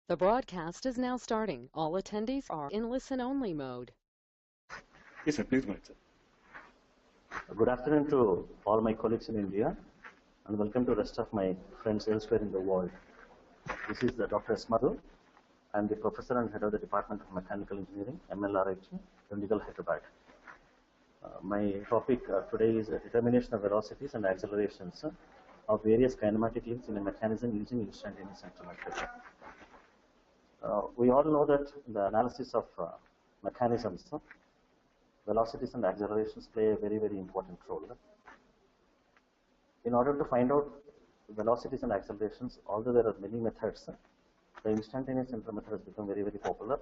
The broadcast is now starting. All attendees are in listen-only mode. Yes, sir. Please go ahead, sir. Good afternoon to all my colleagues in India, and welcome to the rest of my friends elsewhere in the world. This is Dr. S. Madhu. I am the professor and head of the Department of Mechanical Engineering, MLRIT, Dundigal, Hyderabad. My topic today is determination of velocities and accelerations of various kinematic links in a mechanism using instantaneous center method. We all know that in the analysis of mechanisms, velocities and accelerations play a very, very important role. In order to find out velocities and accelerations, although there are many methods, the instantaneous center method has become very, very popular.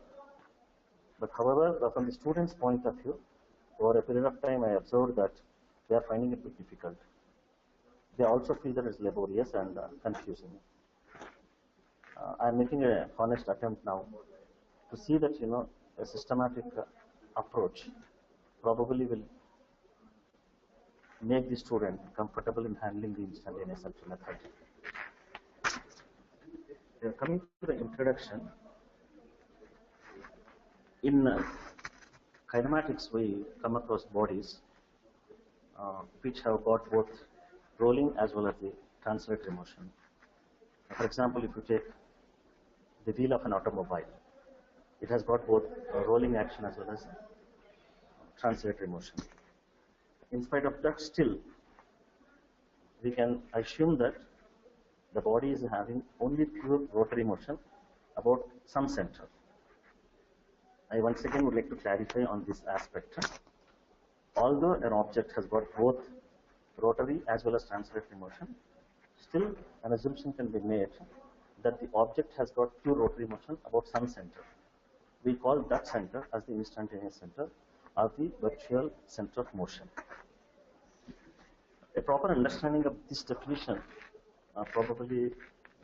But however, from the student's point of view, over a period of time, I observed that they are finding it a bit difficult. They also feel that it's laborious and confusing. I'm making an honest attempt now to see that a systematic approach probably will make the student comfortable in handling the instantaneous center method. Coming to the introduction, in kinematics we come across bodies which have got both rolling as well as the translatory motion. For example, if you take the wheel of an automobile, it has got both rolling action as well as translatory motion. In spite of that, still we can assume that the body is having only pure rotary motion about some center. I once again would like to clarify on this aspect. Although an object has got both rotary as well as translatory motion, still an assumption can be made that the object has got pure rotary motion about some center. We call that center as the instantaneous center or the virtual center of motion. A proper understanding of this definition probably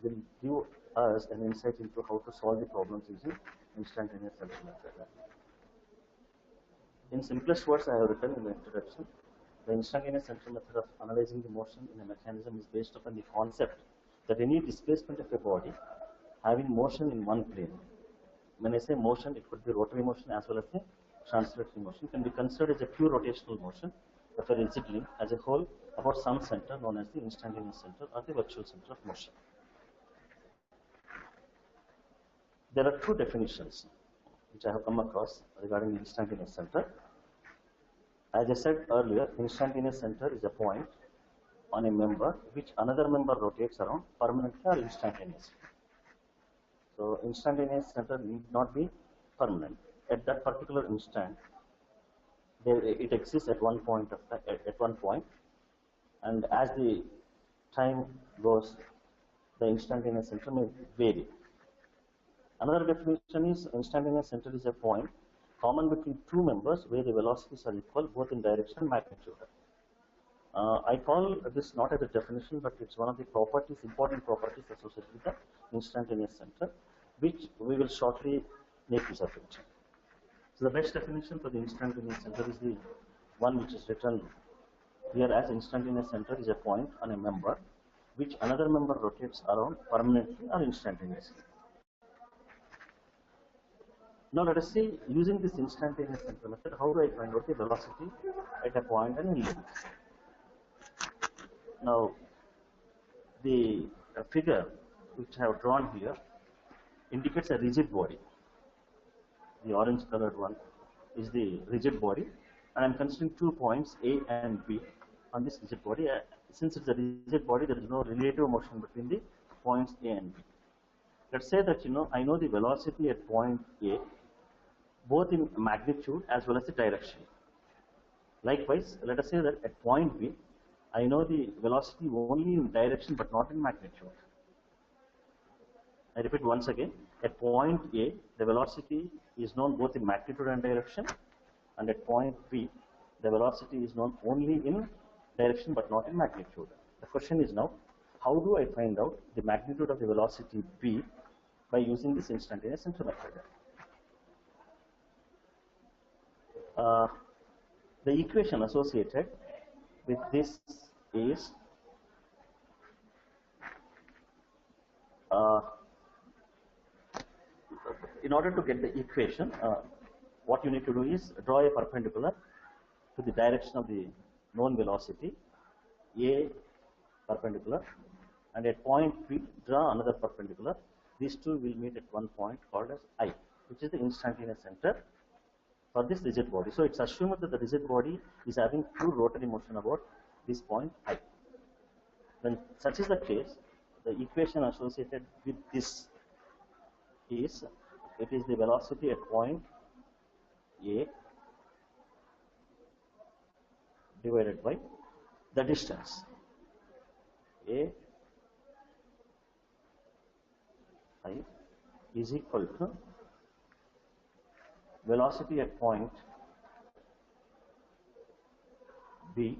will give us an insight into how to solve the problems using instantaneous center method. In simplest words, I have written in the introduction, the instantaneous center method of analyzing the motion in a mechanism is based upon the concept that any displacement of a body having motion in one plane. When I say motion, it could be rotary motion as well as the translatory motion, can be considered as a pure rotational motion of a rigid link as a whole about some center known as the instantaneous center or the virtual center of motion. There are two definitions which I have come across regarding the instantaneous center. As I said earlier, instantaneous center is a point on a member which another member rotates around permanently or instantaneously. So instantaneous center need not be permanent. At that particular instant, it exists at one point, and as the time goes, the instantaneous center may vary. Another definition is instantaneous center is a point common between two members where the velocities are equal both in direction and magnitude. I call this not as a definition, but it's one of the properties, important properties associated with the instantaneous center, which we will shortly make use of it. So the best definition for the instantaneous center is the one which is written here as instantaneous center is a point on a member which another member rotates around permanently or instantaneously. Now let us see, using this instantaneous center method, how do I find out the velocity at a point and in limits? Now, the figure which I have drawn here indicates a rigid body. The orange colored one is the rigid body, and I am considering 2 points A and B on this rigid body. Since it's a rigid body, there is no relative motion between the points A and B. Let's say that I know the velocity at point A both in magnitude as well as the direction. Likewise, let us say that at point B, I know the velocity only in direction but not in magnitude. I repeat once again, at point A, the velocity is known both in magnitude and direction, and at point B, the velocity is known only in direction but not in magnitude. The question is now, how do I find out the magnitude of the velocity B by using this instantaneous center method? The equation associated with this is in order to get the equation, what you need to do is draw a perpendicular to the direction of the known velocity, A perpendicular, and at point P, draw another perpendicular. These two will meet at one point called as I, which is the instantaneous center for this rigid body. So it's assumed that the rigid body is having full rotary motion about this point I. When such is the case, the equation associated with this is, it is the velocity at point A divided by the distance A I is equal to velocity at point B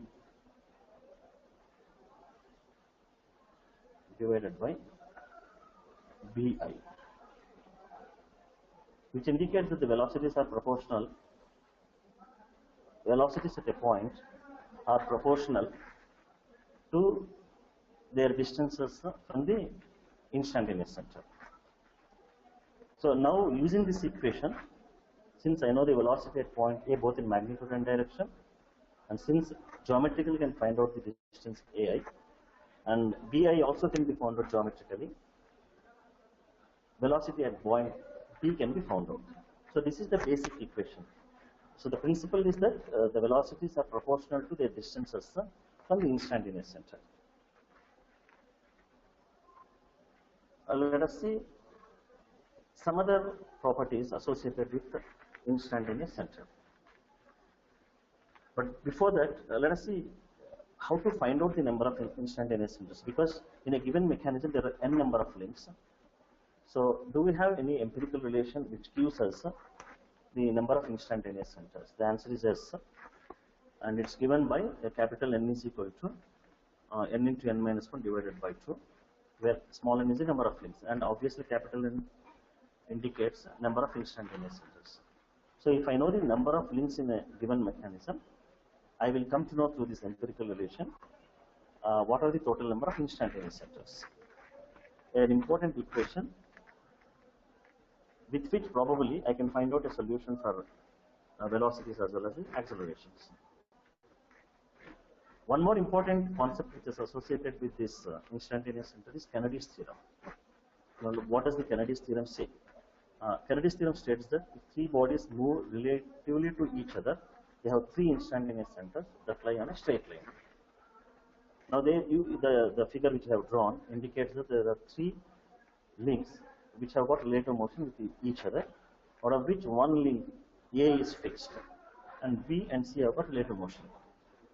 divided by Bi, which indicates that the velocities are proportional. Velocities at a point are proportional to their distances from the instantaneous center. So now, using this equation, since I know the velocity at point A both in magnitude and direction, and since geometrically can find out the distance Ai, and Bi also can be found out geometrically, velocity at point B can be found out. So this is the basic equation. So the principle is that the velocities are proportional to their distances from the instantaneous center. Let us see some other properties associated with the instantaneous center. But before that, let us see how to find out the number of instantaneous centers, because in a given mechanism there are n number of links. So do we have any empirical relation which gives us the number of instantaneous centers? The answer is yes, and it's given by a capital N is equal to n into n minus 1 divided by 2, where small n is the number of links, and obviously capital N indicates number of instantaneous centers. So if I know the number of links in a given mechanism, I will come to know through this empirical relation what are the total number of instantaneous centers. An important equation with which probably I can find out a solution for velocities as well as the accelerations. One more important concept which is associated with this instantaneous center is Kennedy's theorem. Now, what does the Kennedy's theorem say? Kennedy's theorem states that if three bodies move relatively to each other, they have three instantaneous centers that lie on a straight line. Now, the figure which I have drawn indicates that there are three links which have got relative motion with each other, out of which one link A is fixed and B and C have got relative motion.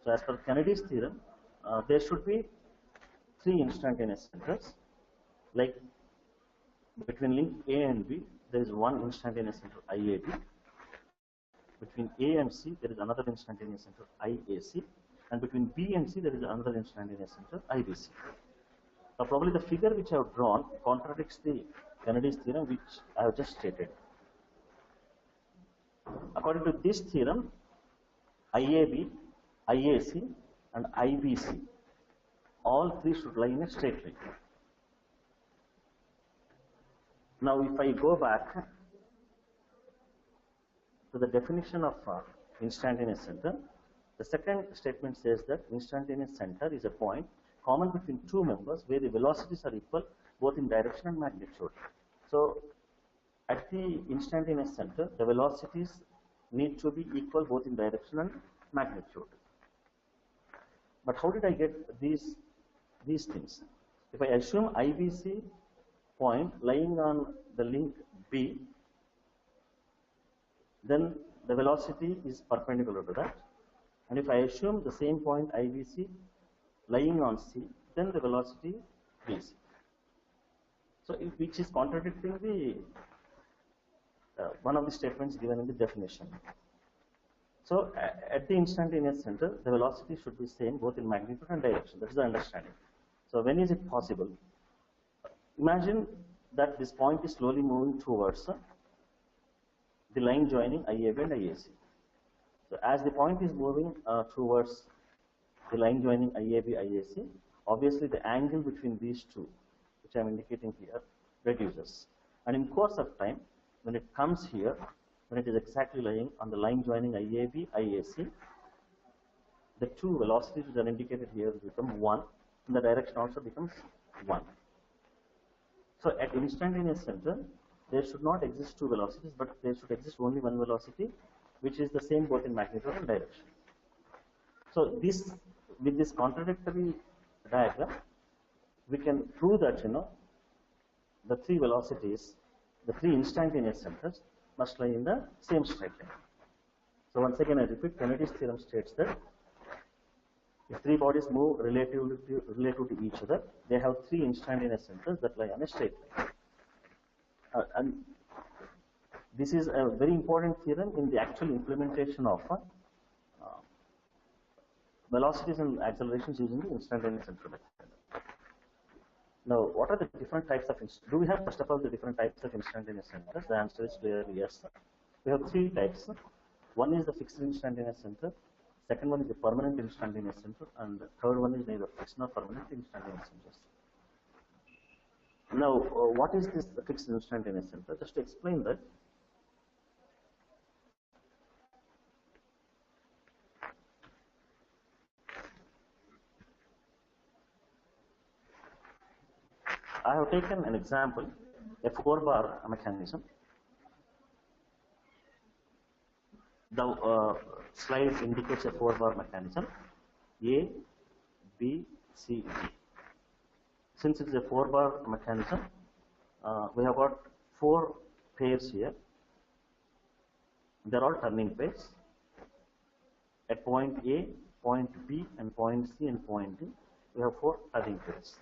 So as per Kennedy's theorem, there should be three instantaneous centers, like between link A and B there is one instantaneous center IAB, between A and C there is another instantaneous center IAC, and between B and C there is another instantaneous center IBC. Now probably the figure which I have drawn contradicts the Kennedy's theorem which I have just stated. According to this theorem, IAB, IAC and IBC, all three should lie in a straight line. Now if I go back to the definition of instantaneous center, the second statement says that instantaneous center is a point common between two members where the velocities are equal both in direction and magnitude. So at the instantaneous center, the velocities need to be equal both in direction and magnitude. But how did I get these things? If I assume IBC point lying on the link B, then the velocity is perpendicular to that. And if I assume the same point IBC lying on C, then the velocity is BC. So which is contradicting the one of the statements given in the definition. So at the instantaneous center, the velocity should be same both in magnitude and direction. That is the understanding. So when is it possible? Imagine that this point is slowly moving towards the line joining IAB and IAC. So as the point is moving towards the line joining IAB, IAC, obviously the angle between these two, which I am indicating here, reduces. And in course of time, when it comes here, when it is exactly lying on the line joining IAB, IAC, the two velocities which are indicated here become 1, and the direction also becomes 1. So at instantaneous center, there should not exist two velocities, but there should exist only one velocity, which is the same both in magnitude and direction. So this, with this contradictory diagram, we can prove that, the three velocities, the three instantaneous centers must lie in the same straight line. So once again, I repeat, Kennedy's theorem states that if three bodies move relative to each other, they have three instantaneous centers that lie on a straight line. And this is a very important theorem in the actual implementation of velocities and accelerations using the instantaneous center method. Now, what are the different types of do we have, first of all, the different types of instantaneous centers? The answer is clearly yes. We have three types. One is the fixed instantaneous center. Second one is the permanent instantaneous center, and the third one is neither fixed nor permanent instantaneous centers. Now, what is this fixed instantaneous center? Just to explain that, I have taken an example, a 4-bar mechanism. The slide indicates a 4-bar mechanism, A, B, C, D. Since it is a 4-bar mechanism, we have got 4 pairs here. They are all turning pairs. At point A, point B, and point C, and point D, we have 4 turning pairs.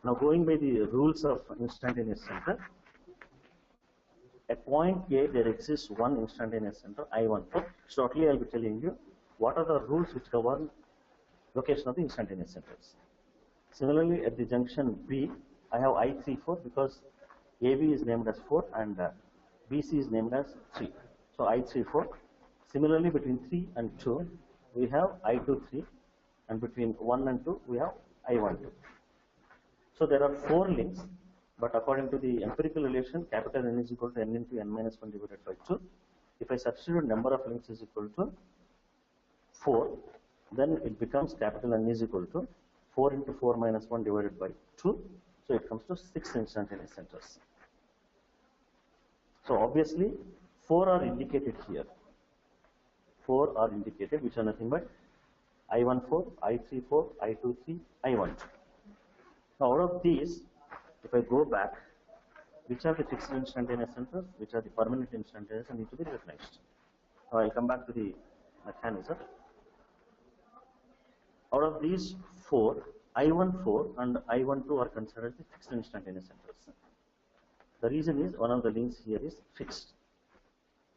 Now, going by the rules of instantaneous center, at point A, there exists one instantaneous center, I14. Shortly, I will be telling you what are the rules which govern location of the instantaneous centers. Similarly, at the junction B, I have I34 because AB is named as 4 and BC is named as 3. So, I34. Similarly, between 3 and 2, we have I23, and between 1 and 2, we have I12. So, there are 4 links, but according to the empirical relation, capital N is equal to N into N minus 1 divided by 2. If I substitute number of links is equal to 4, then it becomes capital N is equal to 4 into 4 minus 1 divided by 2. So, it comes to 6 instantaneous centers. So, obviously, 4 are indicated here. 4 are indicated, which are nothing but I14, I34, I23, I12. Now, out of these, if I go back, which are the fixed instantaneous centers, which are the permanent instantaneous, and need to be recognized. Now, I'll come back to the mechanism. Out of these 4, I14 and I12 are considered the fixed instantaneous centers. The reason is one of the links here is fixed.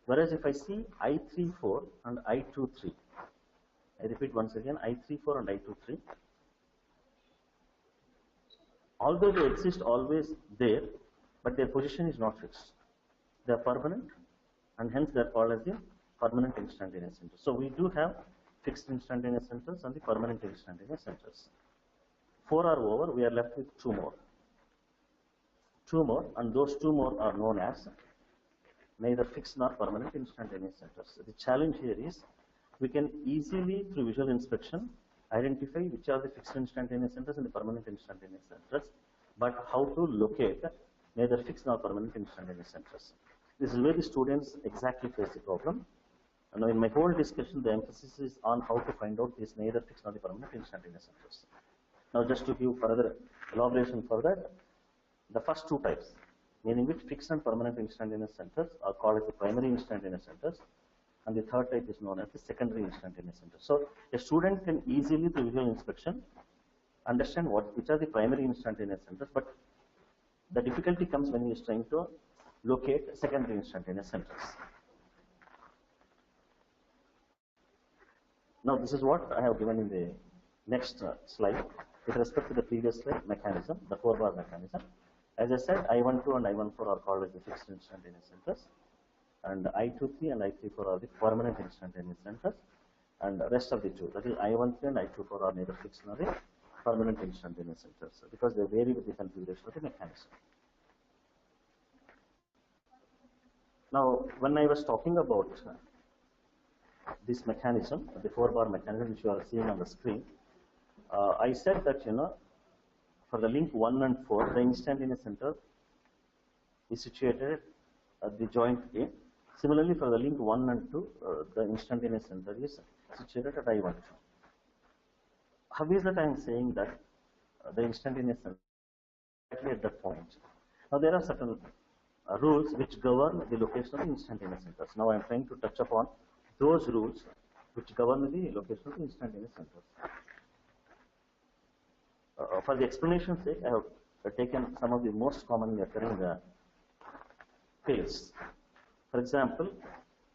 Whereas if I see I34 and I23, I repeat once again, I34 and I23, although they exist always there, but their position is not fixed. They are permanent, and hence they are called as the permanent instantaneous centers. So we do have fixed instantaneous centers and the permanent instantaneous centers. 4 are over, we are left with 2 more. 2 more, and those 2 more are known as neither fixed nor permanent instantaneous centers. The challenge here is we can easily, through visual inspection, identify which are the fixed instantaneous centers and the permanent instantaneous centers, but how to locate neither fixed nor permanent instantaneous centers. This is where the students exactly face the problem. And now in my whole discussion, the emphasis is on how to find out these neither fixed nor the permanent instantaneous centers. Now, just to give further elaboration for that, the first 2 types, meaning which fixed and permanent instantaneous centers, are called as the primary instantaneous centers, and the third type is known as the secondary instantaneous centers. So, a student can easily, through visual inspection, understand which are the primary instantaneous centers, but the difficulty comes when he is trying to locate secondary instantaneous centers. Now, this is what I have given in the next slide with respect to the previous slide mechanism, the 4-bar mechanism. As I said, I12 and I14 are called as the fixed instantaneous centers, and I23 and I34 are the permanent instantaneous centers, and the rest of the 2, that is I13 and I24, are neither fixed nor the permanent instantaneous centers because they vary with the configuration of the mechanism. Now, when I was talking about this mechanism, the 4-bar mechanism which you are seeing on the screen, I said that, for the link 1 and 4, the instantaneous center is situated at the joint A. Similarly, for the link 1 and 2, the instantaneous center is situated at I12. How is that I am saying that the instantaneous center is exactly at that point? Now, there are certain rules which govern the location of the instantaneous centers. Now, I am trying to touch upon those rules which govern the location of the instantaneous centers. For the explanation's sake, I have taken some of the most commonly occurring pairs. For example,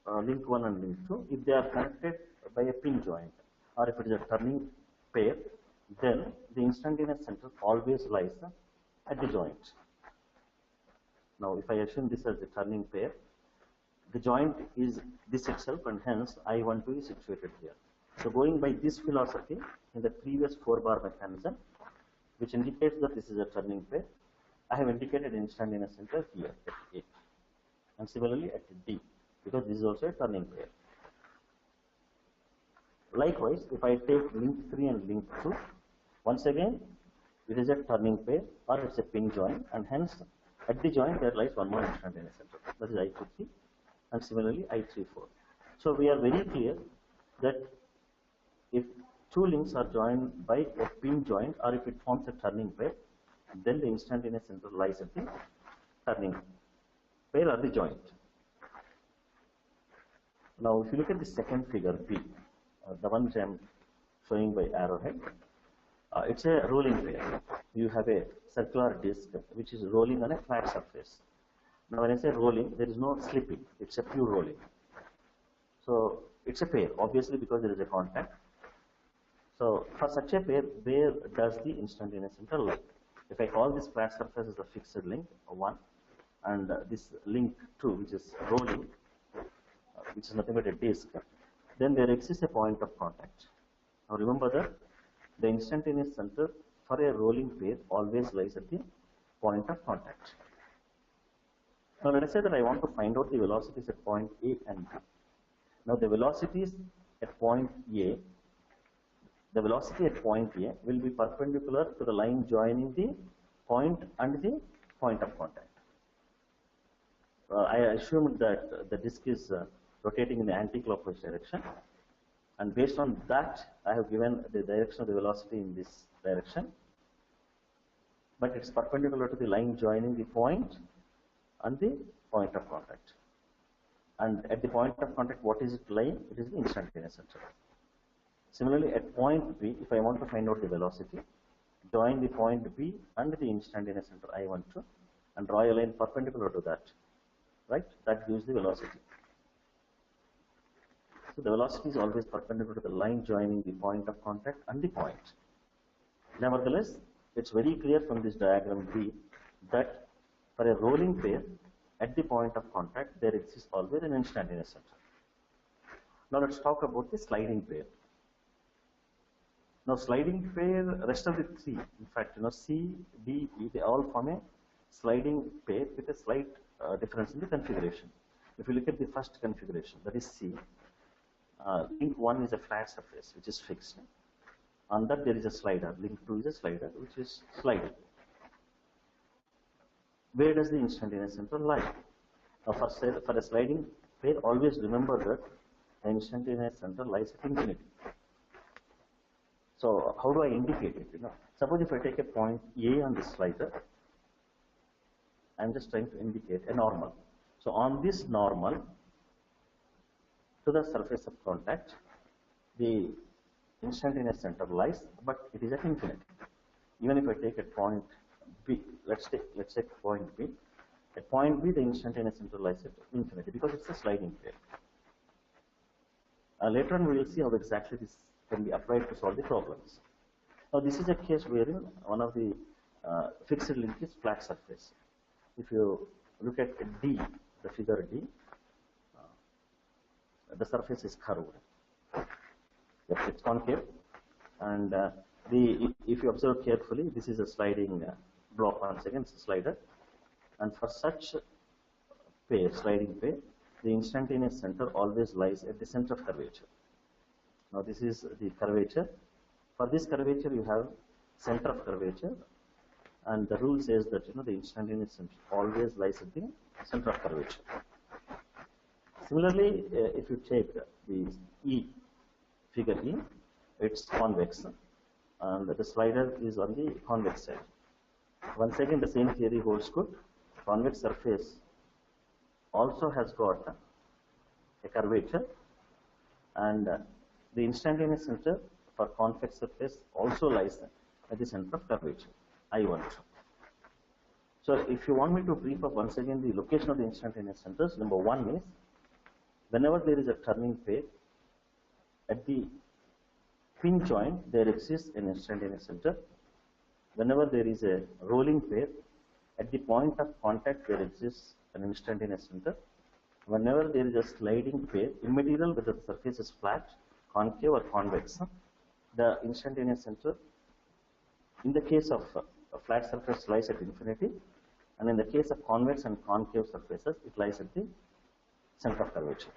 link 1 and link 2, if they are connected by a pin joint, or if it is a turning pair, then the instantaneous center always lies at the joint. Now, if I assume this as the turning pair, the joint is this itself, and hence I12 is situated here. So, going by this philosophy, in the previous 4-bar mechanism, which indicates that this is a turning pair, I have indicated instantaneous center here at A, and similarly at D, because this is also a turning pair. Likewise, if I take link 3 and link 2, once again, it is a turning pair, or it's a pin joint, and hence at the joint there lies one more instantaneous center, that is I23, and similarly I34. So we are very clear that if two links are joined by a pin joint, or if it forms a turning pair, then the instantaneous center lies at the turning pair or the joint. Now, if you look at the second figure B, the one which I am showing by arrowhead, it's a rolling pair. You have a circular disc which is rolling on a flat surface. Now, when I say rolling, there is no slipping, it's a pure rolling. So, it's a pair, obviously, because there is a contact. So, for such a pair, where does the instantaneous center lie? If I call this flat surface as a fixed link 1, and this link 2, which is rolling, which is nothing but a disc, then there exists a point of contact. Now, remember that the instantaneous center for a rolling pair always lies at the point of contact. Now, let us say that I want to find out the velocities at point A and B. Now, the velocities at point A, the velocity at point A will be perpendicular to the line joining the point and the point of contact. I assumed that the disk is rotating in the anti-clockwise direction, and based on that, I have given the direction of the velocity in this direction, but it's perpendicular to the line joining the point and the point of contact. And at the point of contact, what is it lying? It is the instantaneous center. Similarly, at point B, if I want to find out the velocity, join the point B and the instantaneous center I12 and draw a line perpendicular to that, right? That gives the velocity. So the velocity is always perpendicular to the line joining the point of contact and the point. Nevertheless, it's very clear from this diagram B that for a rolling pair, at the point of contact, there exists always an instantaneous center. Now let's talk about the sliding pair. Now sliding pair, rest of the three, in fact, C, D, E, they all form a sliding pair with a slight difference in the configuration. If you look at the first configuration, that is C, link 1 is a flat surface which is fixed. On that there is a slider. Link 2 is a slider which is sliding. Where does the instantaneous center lie? Now for a sliding pair, always remember that the instantaneous center lies at infinity. So how do I indicate it? Suppose if I take a point A on the slider, I am just trying to indicate a normal. So on this normal to the surface of contact, the instantaneous center lies, but it is at infinity. Even if I take a point B, let's take point B. At point B, the instantaneous center lies at infinity because it's a sliding pair. Later on, we will see how exactly this can be applied to solve the problems. Now, this is a case wherein one of the fixed link is flat surface. If you look at D, the figure D, the surface is curved. It's concave, and if you observe carefully, this is a sliding block once again, it's a slider, and for such pair, sliding pair, the instantaneous center always lies at the center of curvature. Now this is the curvature. For this curvature you have center of curvature, and the rule says that the instantaneous center always lies at the center of curvature. Similarly, if you take the figure E, it's convex, and the slider is on the convex side. Once again, the same theory holds good. Convex surface also has got a curvature, and the instantaneous center for convex surface also lies at the center of curvature, I1. So if you want me to brief up once again the location of the instantaneous centers, number one is, whenever there is a turning pair, at the pin joint there exists an instantaneous center. Whenever there is a rolling pair, at the point of contact there exists an instantaneous center. Whenever there is a sliding pair, immaterial whether the surface is flat, concave or convex, the instantaneous center, in the case of a flat surface, lies at infinity, and in the case of convex and concave surfaces, it lies at the center of curvature.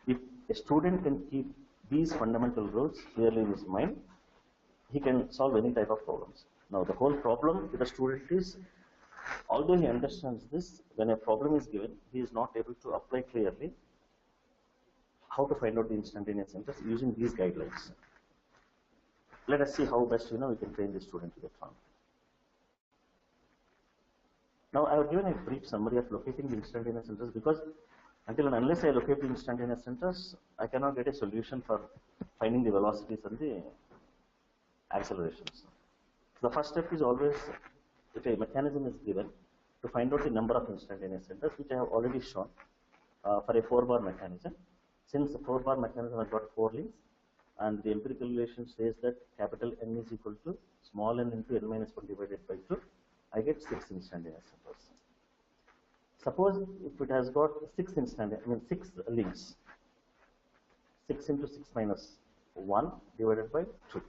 If a student can keep these fundamental rules clearly in his mind, he can solve any type of problems. Now the whole problem with the student is, although he understands this, when a problem is given, he is not able to apply clearly how to find out the instantaneous centers using these guidelines. Let us see how best we can train the student to get on. Now I have given a brief summary of locating the instantaneous centers, because until and unless I locate the instantaneous centers, I cannot get a solution for finding the velocities and the accelerations. So the first step is always, if a mechanism is given, to find out the number of instantaneous centers, which I have already shown for a 4-bar mechanism. Since the 4-bar mechanism has got 4 links, and the empirical relation says that capital N is equal to small n into n minus 1 divided by 2, I get 6 instantaneous centers. Suppose if it has got 6 links, 6 into 6 minus 1 divided by 2.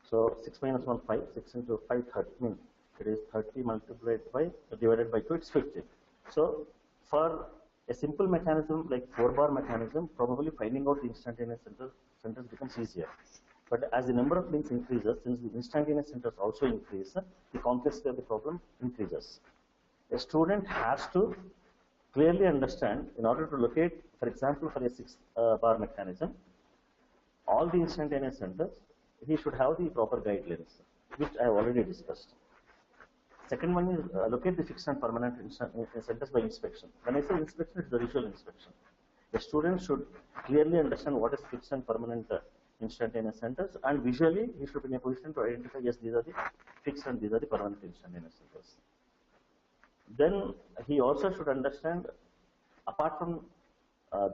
So 6 minus 1, 5, 6 into 5, 30, it is 30 multiplied by, divided by 2, it's 50. So for a simple mechanism like 4-bar mechanism, probably finding out the instantaneous centers becomes easier. But as the number of links increases, since the instantaneous centers also increase, the complexity of the problem increases. A student has to clearly understand, in order to locate, for example, for a 6-bar mechanism, all the instantaneous centers, he should have the proper guidelines, which I have already discussed. Second one is locate the fixed and permanent centers by inspection. When I say inspection, it's the visual inspection. The student should clearly understand what is fixed and permanent instantaneous centers, and visually he should be in a position to identify, yes, these are the fixed and these are the permanent instantaneous centers. Then he also should understand, apart from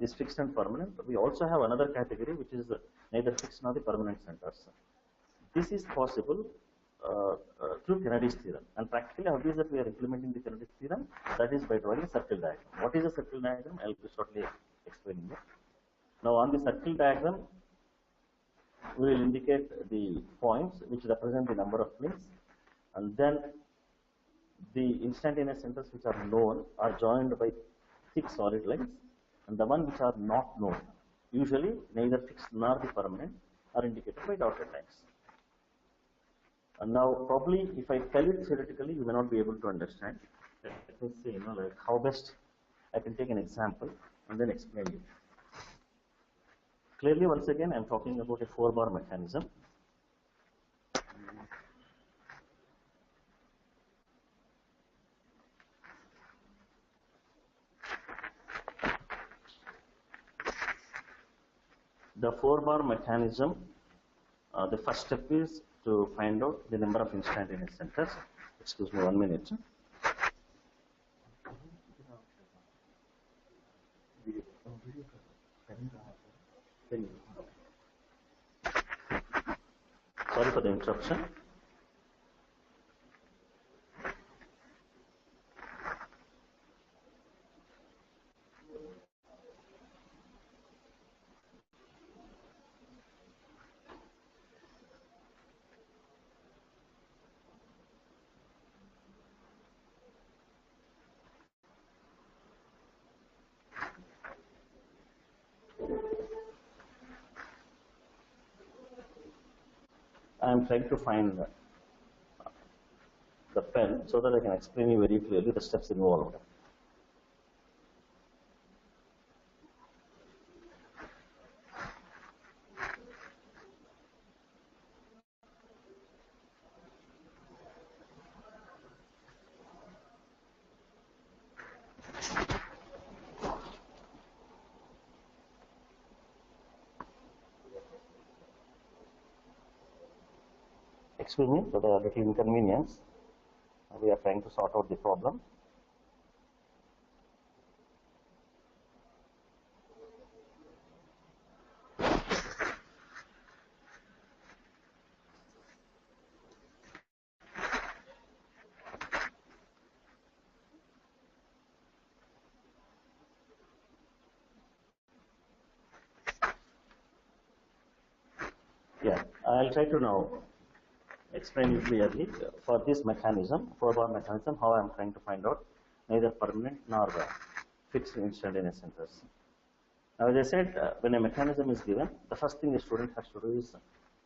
this fixed and permanent, we also have another category which is neither fixed nor the permanent centers. This is possible through Kennedy's theorem, and practically how it is that we are implementing the Kennedy's theorem, that is by drawing a circle diagram. What is a circle diagram? I will be shortly explaining it. Now on the circle diagram, we will indicate the points which represent the number of links, and then the instantaneous centers which are known are joined by 6 solid lines, and the ones which are not known, usually neither fixed nor the permanent, are indicated by dotted lines. And now probably if I tell it theoretically, you may not be able to understand. Let me see, like how best I can take an example and then explain it. Clearly, once again, I am talking about a 4-bar mechanism. The 4-bar mechanism, the first step is to find out the number of instantaneous centers. Excuse me 1 minute. Sorry for the interruption. I am trying to find the pen so that I can explain you very clearly the steps involved. Excuse me for the little inconvenience. We are trying to sort out the problem. Yeah, I'll try to now explain it clearly for this mechanism, four-bar mechanism, how I am trying to find out neither permanent nor fixed instantaneous centers. Now, as I said, when a mechanism is given, the first thing a student has to do is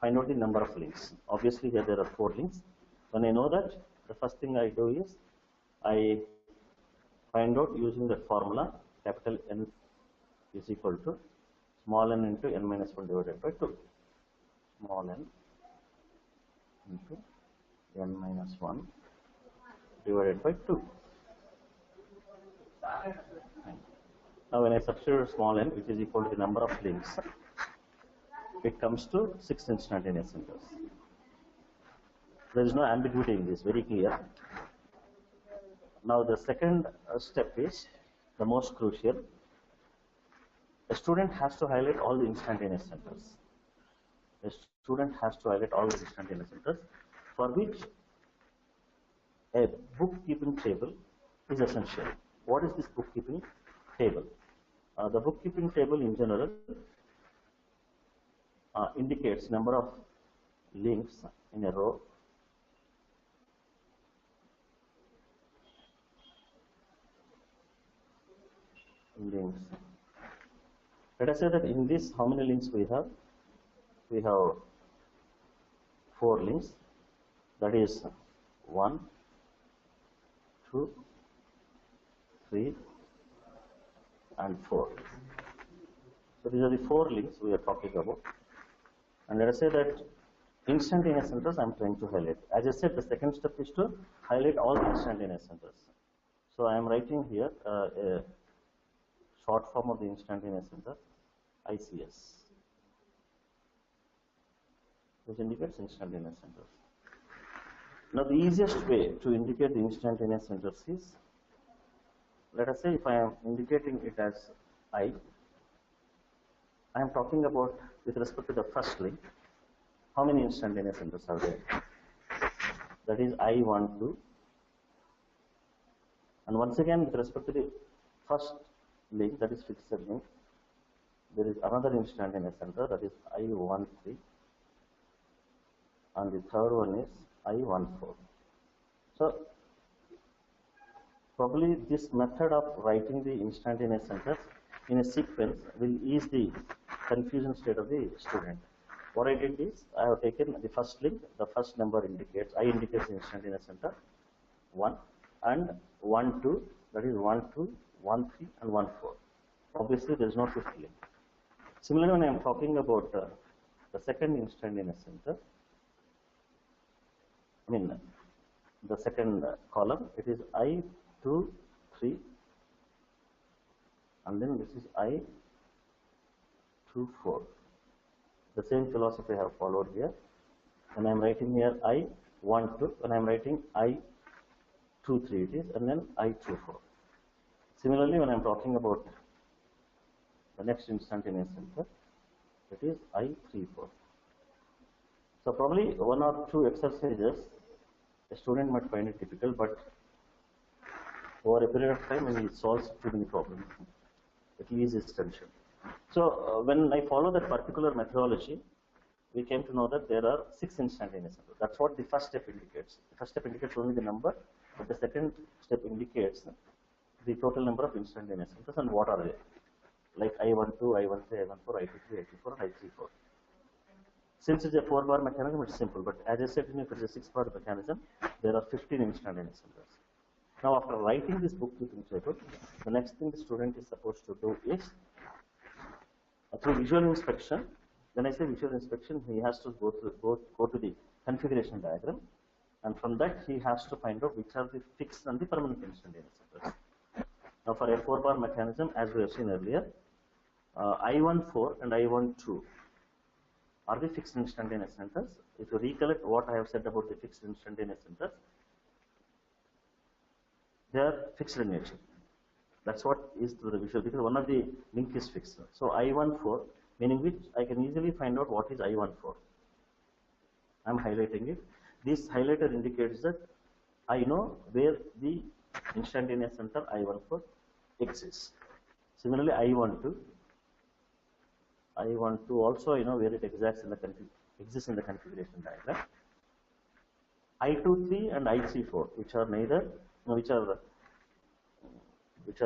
find out the number of links. Obviously, here there are 4 links. When I know that, the first thing I do is I find out using the formula, capital N is equal to small n into n minus 1 divided by 2. Small n into n minus 1 divided by 2. Now, when I substitute small n, which is equal to the number of links, it comes to 6 instantaneous centers. There is no ambiguity in this, very clear. Now, the second step is the most crucial. A student has to highlight all the instantaneous centers. A student has to highlight all the instantaneous centers, for which a bookkeeping table is essential. What is this bookkeeping table? The bookkeeping table in general indicates number of links in a row, links. Let us say that in this, how many links we have? We have 4 links, that is 1, 2, 3, and 4. So these are the 4 links we are talking about. And let us say that instantaneous centers I am trying to highlight. As I said, the second step is to highlight all the instantaneous centers. So I am writing here a short form of the instantaneous center, ICS, which indicates instantaneous centers. Now, the easiest way to indicate the instantaneous centers is, let us say if I am indicating it as I am talking about with respect to the first link, how many instantaneous centers are there? That is I12. And once again, with respect to the first link, that is fixed link, there is another instantaneous center, that is I13. And the third one is I14. So, probably this method of writing the instantaneous centers in a sequence will ease the confusion state of the student. What I did is, I have taken the first link, the first number indicates, I indicates the instantaneous center, 1, and 1, 2, that is 1, 2, 1, 3, and 1, 4. Obviously, there is no fifth link. Similarly, when I am talking about the second instantaneous center, the second column, it is I, 2, 3, and then this is I, 2, 4. The same philosophy I have followed here. When I am writing here I, 1, 2, when I am writing I, 2, 3 it is, and then I, 2, 4. Similarly, when I am talking about the next instantaneous center, it is I, 3, 4. So, probably 1 or 2 exercises, a student might find it difficult, but over a period of time, when he solves too many problems, it eases tension. So, when I follow that particular methodology, we came to know that there are 6 instantaneous centers. That's what the first step indicates. The first step indicates only the number, but the second step indicates the total number of instantaneous centers and what are they. Like I12, I13, I14, I23, I24, and I34. Since it's a 4-bar mechanism, it's simple. But as I said, if it's a 6-bar mechanism, there are 15 instantaneous centers. Now, after writing this bookkeeping table, the next thing the student is supposed to do is, through visual inspection, when I say visual inspection, he has to go to the configuration diagram, and from that he has to find out which are the fixed and the permanent instantaneous centers. Now, for a 4-bar mechanism, as we have seen earlier, I14 and I12 are the fixed instantaneous centers. If you recollect what I have said about the fixed instantaneous centers, they are fixed in nature. That's what is through the visual, because one of the link is fixed. So I14, meaning which I can easily find out what is I14. I'm highlighting it. This highlighter indicates that I know where the instantaneous center I14 exists. Similarly, I12 also I know where it exists in the configuration diagram. I23 and I34, which are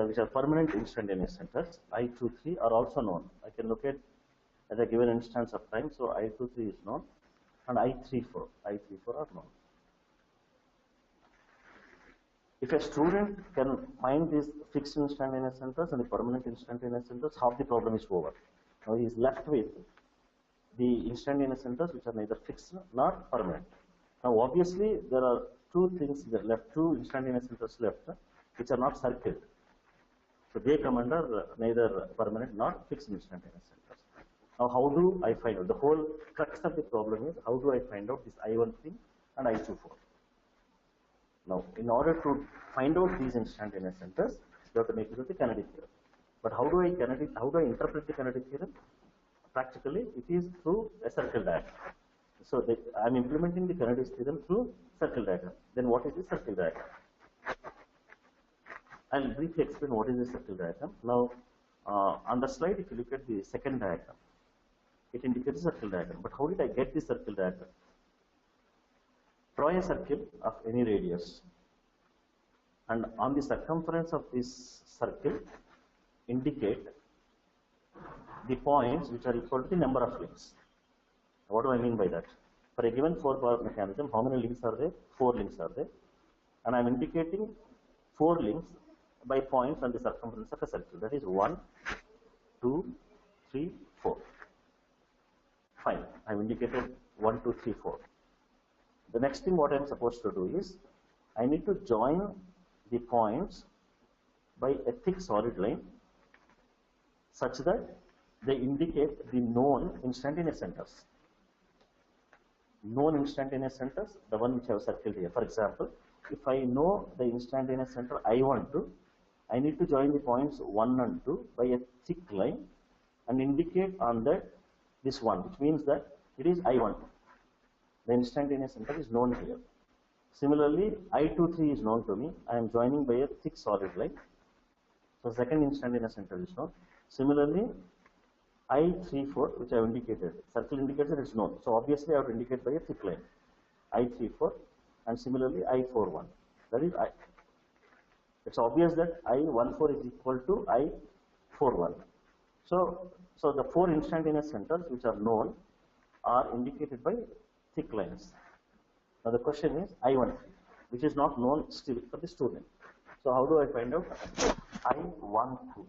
which are permanent instantaneous centers. I23 are also known. I can locate at a given instance of time. So I23 is known, and I34 are known. If a student can find these fixed instantaneous centers and the permanent instantaneous centers, half the problem is over. Now he is left with the instantaneous centers which are neither fixed nor permanent. Now obviously there are two things that left, two instantaneous centers left, which are not circled. So they come under neither permanent nor fixed instantaneous centers. Now how do I find out? The whole crux of the problem is how do I find out this I13 and I24? Now in order to find out these instantaneous centers, you have to make use of the Kennedy theorem. But how do I interpret the Kennedy theorem? Practically, it is through a circle diagram. So I am implementing the Kennedy theorem through circle diagram. Then what is the circle diagram? I'll briefly explain what is the circle diagram. Now, on the slide, if you look at the second diagram, it indicates the circle diagram. But how did I get the circle diagram? Draw a circle of any radius, and on the circumference of this circle, indicate the points which are equal to the number of links. What do I mean by that? For a given 4-bar mechanism, how many links are there? 4 links are there. And I am indicating 4 links by points on the circumference of a circle. That is 1, 2, 3, 4. Fine. I have indicated 1, 2, 3, 4. The next thing what I am supposed to do is, I need to join the points by a thick solid line such that they indicate the known instantaneous centers. Known instantaneous centers, the one which I have circled here. For example, if I know the instantaneous center I12, I need to join the points 1 and 2 by a thick line and indicate on that this one, which means that it is I12. The instantaneous center is known here. Similarly, I23 is known to me. I am joining by a thick solid line. So second instantaneous center is known. Similarly, I34, which I have indicated, circle indicates that it's known. So obviously I have to indicate by a thick line. I34, and similarly I41. That is it's obvious that I14 is equal to I41. So the 4 instantaneous centers which are known are indicated by thick lines. Now the question is I13, which is not known still for the student. So how do I find out I12?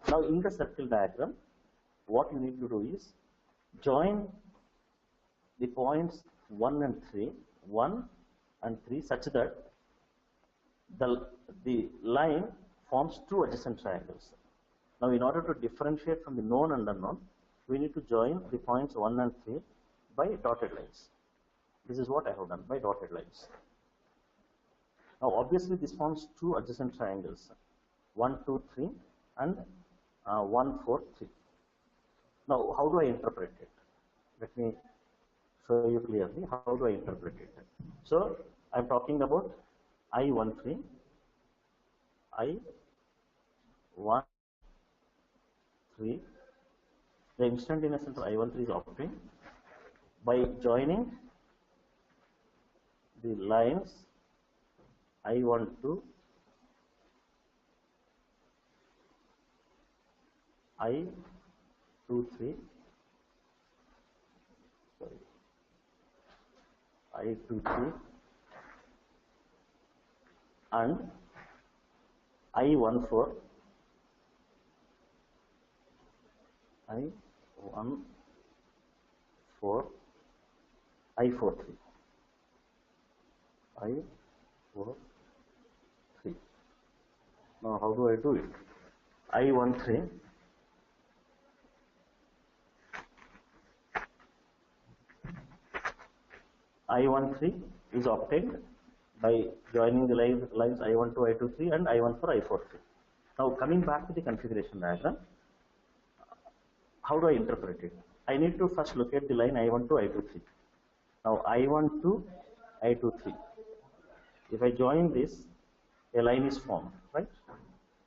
Now in the circle diagram, what you need to do is join the points 1 and 3, 1 and 3 such that the line forms 2 adjacent triangles. Now in order to differentiate from the known and unknown, we need to join the points 1 and 3 by dotted lines. This is what I have done, by dotted lines. Now obviously this forms 2 adjacent triangles, 1, 2, 3 and 1, 4, 3. Now how do I interpret it? Let me show you clearly how do I interpret it. So I am talking about I13, I13, the instantaneous center I13 is obtained by joining the lines I12, I23 I23 and I14, I14, I43, I43. Now how do I do it? I13, I13 is obtained by joining the lines I12, I23 and I14, I43. Now coming back to the configuration diagram, how do I interpret it? I need to first locate the line I12, I23. Now I12, I23. If I join this, a line is formed, right?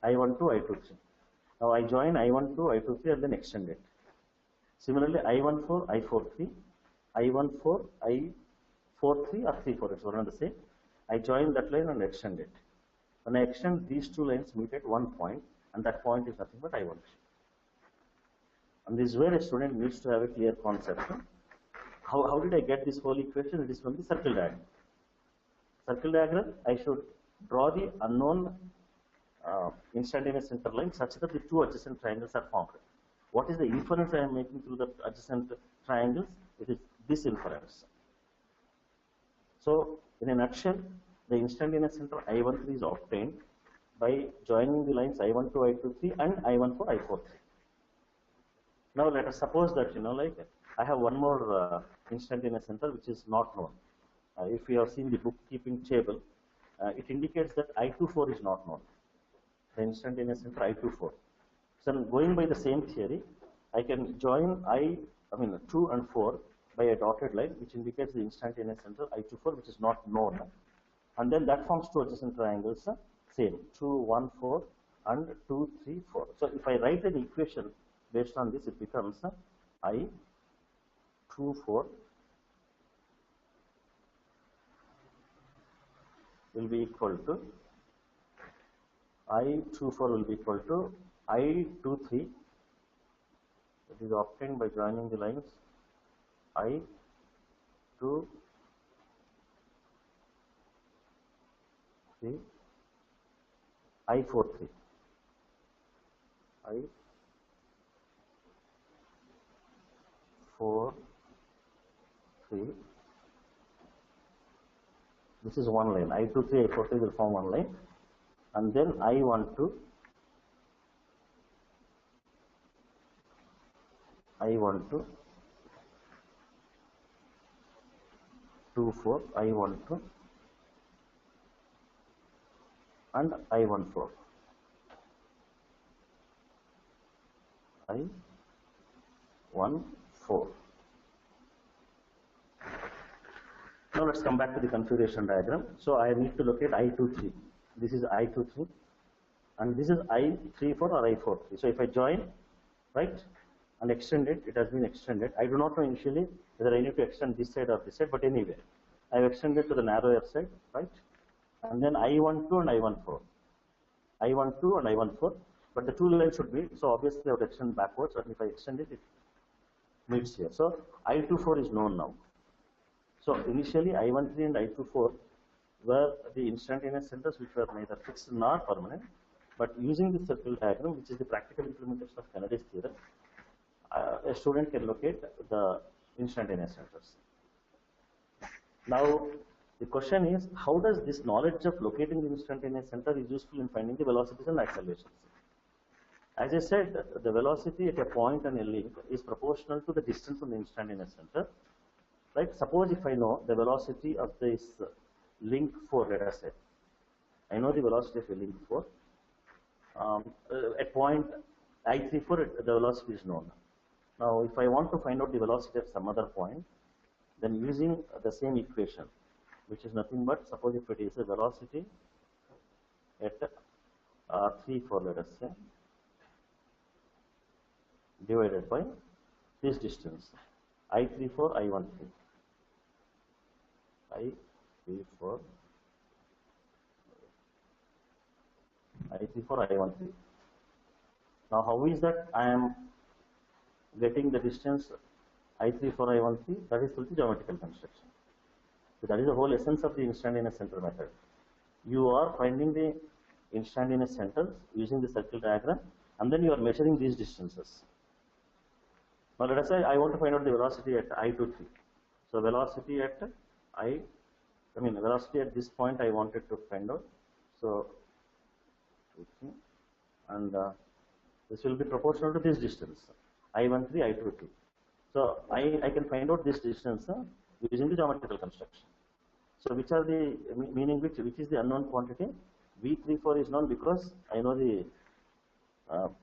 I12, I23. Now I join I12, I23 and then extend it. Similarly, I14, I43, I14, I43 or 34, it's one and the same. I join that line and extend it. When I extend, these two lines meet at one point, and that point is nothing but I13. And this is where a student needs to have a clear concept. How did I get this whole equation? It is from the circle diagram. Circle diagram, I should draw the unknown instantaneous center line such that the two adjacent triangles are formed. What is the inference I am making through the adjacent triangles? It is this inference. So, in a nutshell, the instantaneous center I13 is obtained by joining the lines I12, I23 and I14, I43. Now, let us suppose that, I have one more instantaneous center which is not known. If you have seen the bookkeeping table, it indicates that I24 is not known. The instantaneous center I24. So, going by the same theory, I can join 2 and 4 by a dotted line which indicates the instantaneous center I24 which is not known. And then that forms two adjacent triangles, same 2, 1, 4 and 2, 3, 4. So, if I write an equation based on this, it becomes I24 will be equal to I24 will be equal to I23, that is obtained by joining the lines I23, I43, I43. This is one line. I23, I43 will form one line, and then I12, I12, 2, 4, I12, and I14, I14. Now let's come back to the configuration diagram. So I need to locate I23. This is I23, and this is I34 or I43. So if I join, right, and extend it, it has been extended. I do not know initially whether I need to extend this side or this side, but anyway, I have extended to the narrower side, right? And then I12 and I14, I12 and I14, but the two lines should meet. So obviously I would extend backwards, and if I extend it, it meets here. So I24 is known now. So initially I13 and I24 were the instantaneous centers which were neither fixed nor permanent, but using the circle diagram, which is the practical implementation of Kennedy's theorem, a student can locate the instantaneous centers. Now, the question is, how does this knowledge of locating the instantaneous center is useful in finding the velocities and accelerations? As I said, the velocity at a point and a link is proportional to the distance from the instantaneous center. Right? Suppose if I know the velocity of this link 4, let us say, I know the velocity of a link 4. At point I34, the velocity is known. Now, if I want to find out the velocity at some other point, then using the same equation, which is nothing but, suppose if it is a velocity at 3, 4, let us say, divided by this distance, I34, I13. I34, I13. Now, how is that I am getting the distance I34, I13? That is through the geometrical construction. So that is the whole essence of the instantaneous center method. You are finding the instantaneous centers using the circle diagram, and then you are measuring these distances. Now let us say I want to find out the velocity at I23. So velocity at velocity at this point I wanted to find out. So, okay, and this will be proportional to this distance, I13, I22. So I can find out this distance using the geometrical construction. So which are the meaning which is the unknown quantity? V34 is known because I know the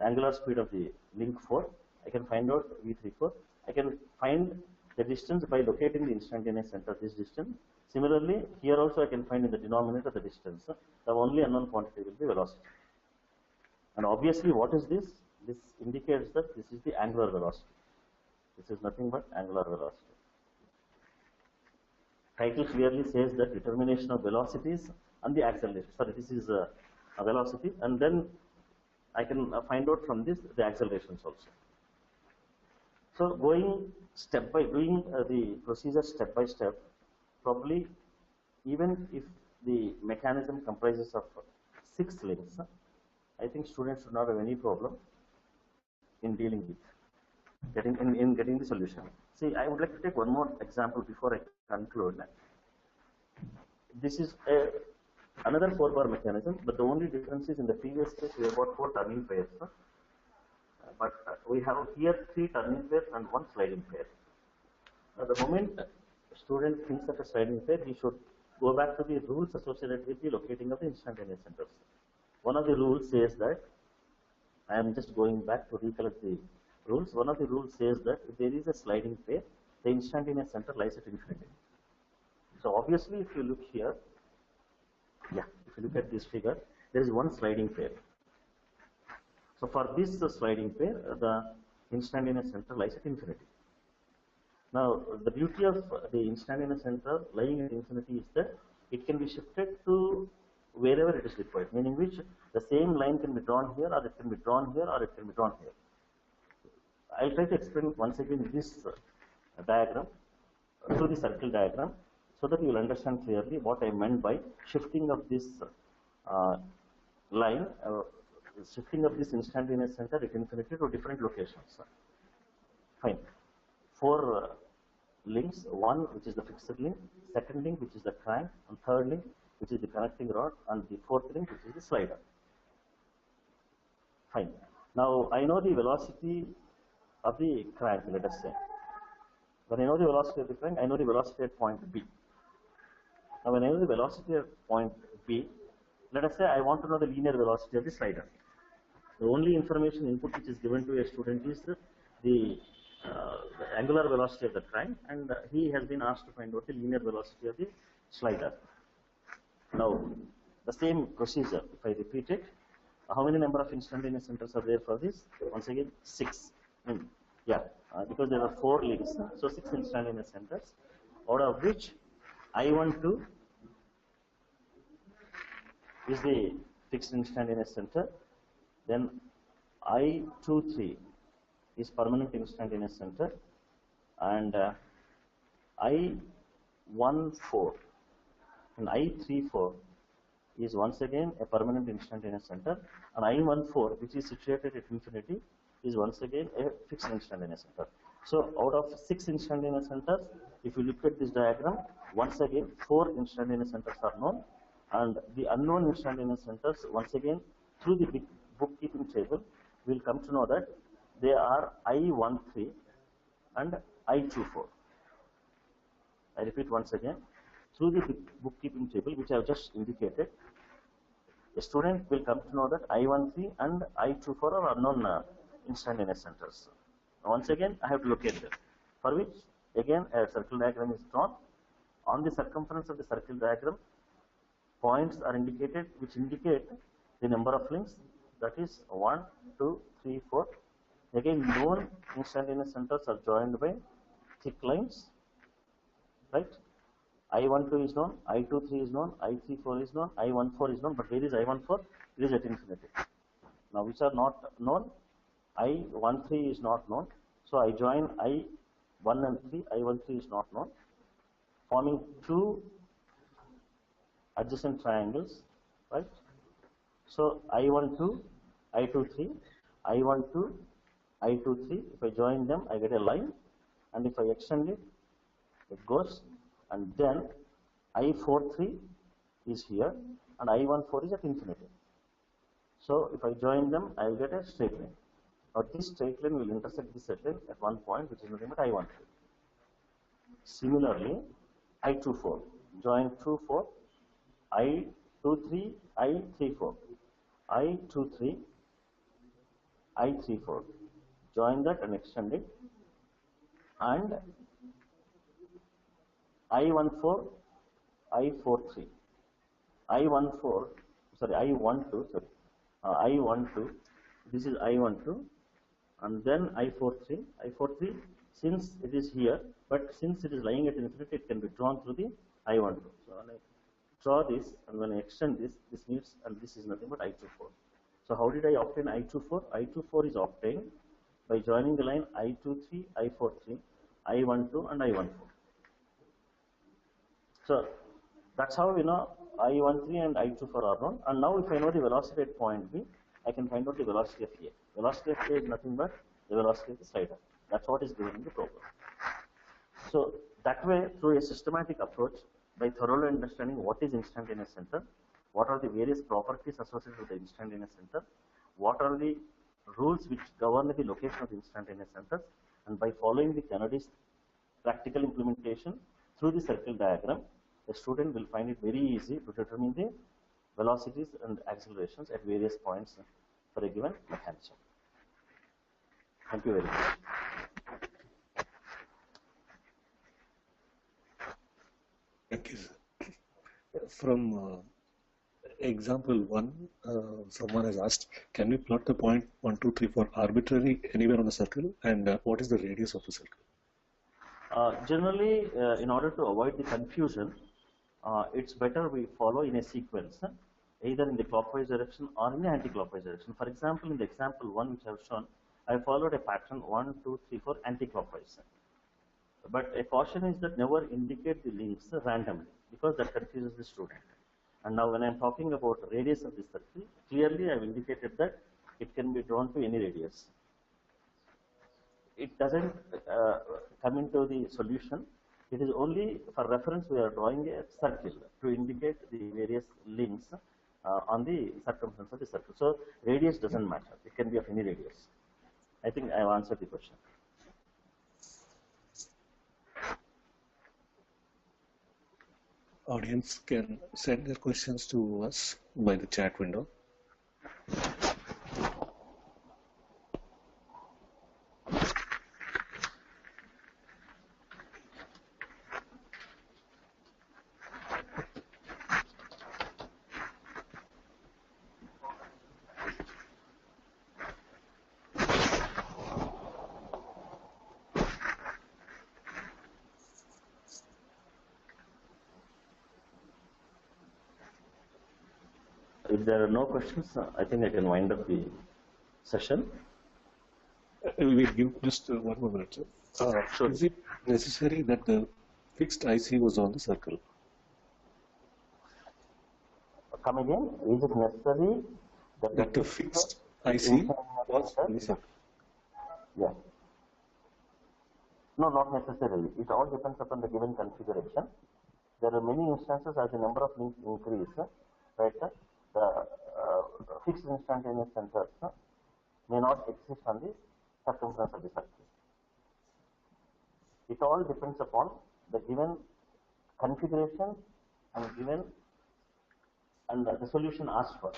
angular speed of the link 4. I can find out V34. I can find the distance by locating the instantaneous center, this distance. Similarly, here also I can find in the denominator the distance. The only unknown quantity will be velocity. And obviously, what is this? This indicates that this is the angular velocity. This is nothing but angular velocity. Title clearly says that determination of velocities and the acceleration. Sorry, this is a velocity, and then I can find out from this the accelerations also. So going step by doing the procedure step by step, probably even if the mechanism comprises of 6 links, I think students should not have any problem in dealing with getting the solution. See, I would like to take one more example before I conclude. This is another 4-bar mechanism, but the only difference is in the previous case we have got 4 turning pairs, but we have here 3 turning pairs and 1 sliding pair. The moment a student thinks of a sliding pair, he should go back to the rules associated with the locating of the instantaneous centers. One of the rules says that, I am just going back to recollect the rules. One of the rules says that if there is a sliding pair, the instantaneous center lies at infinity. So obviously, if you look here, if you look at this figure, there is one sliding pair. So for this sliding pair, the instantaneous center lies at infinity. Now, the beauty of the instantaneous center lying at infinity is that it can be shifted to wherever it is required, meaning which the same line can be drawn here, or it can be drawn here, or it can be drawn here. I'll try to explain once again this diagram through the circle diagram, so that you will understand clearly what I meant by shifting of this line, shifting of this instantaneous center at infinity to different locations. Fine. 4 links, one which is the fixed link, second link which is the crank, and third link which is the connecting rod, and the fourth link which is the slider. Fine. Now I know the velocity of the crank, let us say. When I know the velocity of the crank, I know the velocity at point B. Now when I know the velocity at point B, let us say I want to know the linear velocity of the slider. The only information input which is given to a student is the angular velocity of the crank, and he has been asked to find out the linear velocity of the slider. Now, the same procedure, if I repeat it, how many number of instantaneous centers are there for this? Once again, 6. Because there are 4 links, so 6 instantaneous centers, out of which I12 is the fixed instantaneous center, then I23 is permanent instantaneous center, and I14 and I34 is once again a permanent instantaneous center, and I14, which is situated at infinity, is once again a fixed instantaneous center. So out of 6 instantaneous centers, if you look at this diagram, once again 4 instantaneous centers are known, and the unknown instantaneous centers, once again through the bookkeeping table, we will come to know that they are I13 and I24. I repeat once again, through the bookkeeping table which I have just indicated, a student will come to know that I13 and I24 are unknown instantaneous centers. Once again, I have to locate them, for which again a circle diagram is drawn. On the circumference of the circle diagram, points are indicated which indicate the number of links, that is 1, 2, 3, 4. Again, known instantaneous centers are joined by thick lines, right? I12 is known, I23 is known, I34 is known, I14 is known, but where is I14? It is at infinity. Now, which are not known? I13 is not known, so I join I1 and 3, I13 is not known. forming two adjacent triangles, right? So I12, I23, I12, I23. If I join them, I get a line, and if I extend it, it goes, and then I43 is here, and I14 is at infinity. So if I join them, I will get a straight line. Now this straight line will intersect this straight line at one point, which is nothing but I13. Similarly, I24, join 24, I23, I34, I23, I34, join that and extend it, and I14, I43, I12, I12, this is I12, and then I43, since it is here, but since it is lying at infinity, it can be drawn through the I12. So when I draw this, and when I extend this, this means, and this is nothing but I24. So how did I obtain I24? I24 is obtained by joining the line I23, I43, I12, and I14. So that's how we know I13 and I24 are known. And now if I know the velocity at point B, I can find out the velocity of A. Velocity of A is nothing but the velocity of the slider. That's what is given in the problem. So that way, through a systematic approach, by thoroughly understanding what is instantaneous center, what are the various properties associated with the instantaneous center, what are the rules which govern the location of the instantaneous centers, and by following the Kennedy's practical implementation through the circle diagram, the student will find it very easy to determine the velocities and accelerations at various points for a given mechanism. Thank you very much. Thank you, sir. From example 1, someone has asked, can we plot the point 1, 2, 3, 4 arbitrarily anywhere on the circle, and what is the radius of the circle? Generally, in order to avoid the confusion, it's better we follow in a sequence, either in the clockwise direction or in the anti-clockwise direction. For example, in the example 1 which I have shown, I followed a pattern 1, 2, 3, 4 anti-clockwise. But a caution is that never indicate the links randomly, because that confuses the student. And now when I am talking about radius of the circle, clearly I have indicated that it can be drawn to any radius. It doesn't come into the solution. It is only for reference we are drawing a circle to indicate the various links on the circumference of the circle. So radius doesn't matter. It can be of any radius. I think I have answered the question. Audience can send their questions to us by the chat window. If there are no questions, I think I can wind up the session. We'll give just 1 more minute, sir. Sure. Is it necessary that the fixed IC was on the circle? Come again? Is it necessary That the fixed IC was on the circle? Yeah. No, not necessarily. It all depends upon the given configuration. There are many instances as the number of links increase, right? The fixed instantaneous centers may not exist on the circumference of the circle. It all depends upon the given configuration and the solution asked for.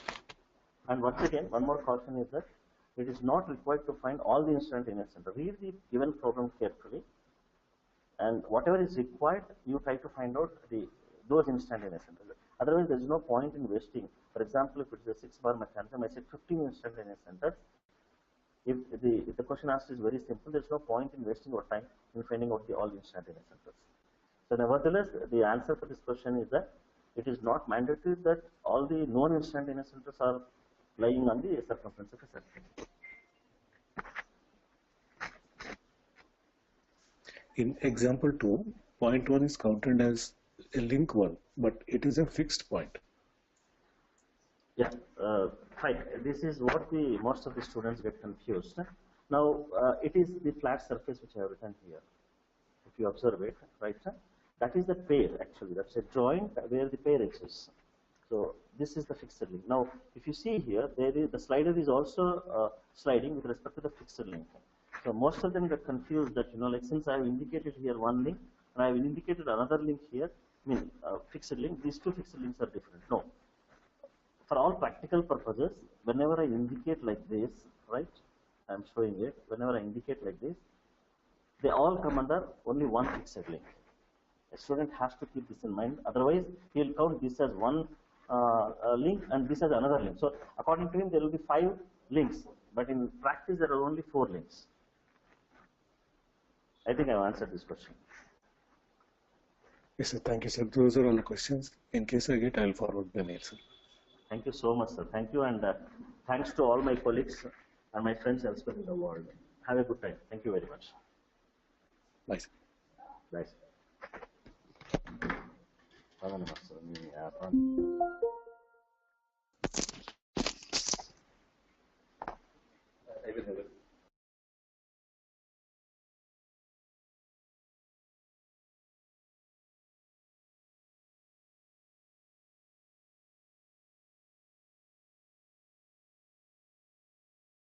And once again, one more caution is that it is not required to find all the instantaneous centers. Read the given program carefully, and whatever is required, you try to find out those instantaneous centers. Otherwise, there is no point in wasting. For example, if it is a 6-bar mechanism, I said 15 instantaneous centers. If the question asked is very simple, there is no point in wasting our time in finding out all the instantaneous centers. So nevertheless, the answer for this question is that it is not mandatory that all the known instantaneous centers are lying on the circumference of a circle. In example 2, point 1 is counted as a link 1, but it is a fixed point. Yeah, fine. This is what the most of the students get confused. Now, it is the flat surface which I have written here. If you observe it, right, that is the pair actually. That's a joint where the pair exists. So this is the fixed link. Now, if you see here, the slider is also sliding with respect to the fixed link. So most of them get confused that, like since I have indicated here one link and I have indicated another link here, fixed link, these two fixed links are different. No. For all practical purposes, whenever I indicate like this, right, I am showing it, whenever I indicate like this, they all come under only one fixed link. A student has to keep this in mind, otherwise he will count this as one link and this as another link. So according to him, there will be 5 links, but in practice there are only 4 links. I think I have answered this question. Yes, sir. Thank you, sir. Those are all the questions. In case I get, I will forward the mail, sir. Thank you so much, sir. Thank you, and thanks to all my colleagues and my friends elsewhere in the world. Have a good time. Thank you very much. Bye, sir. Bye, sir.